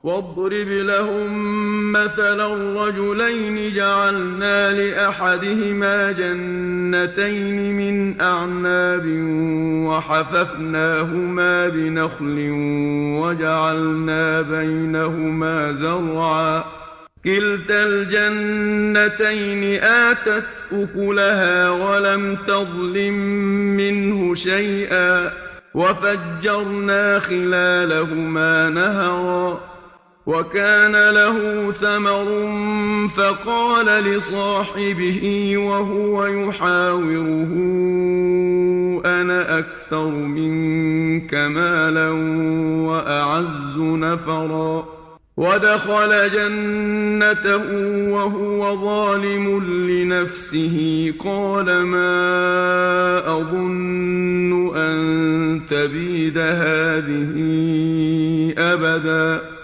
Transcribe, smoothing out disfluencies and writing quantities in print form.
واضرب لهم مثلا الرجلين جعلنا لأحدهما جنتين من أعناب وحففناهما بنخل وجعلنا بينهما زرعا كلتا الجنتين آتت أكلها ولم تظلم منه شيئا وفجرنا خلالهما نهرا وكان له ثمر فقال لصاحبه وهو يحاوره أنا أكثر منك مالا وأعز نفرا ودخل جنته وهو ظالم لنفسه قال ما أظن أن تبيد هذه أبدا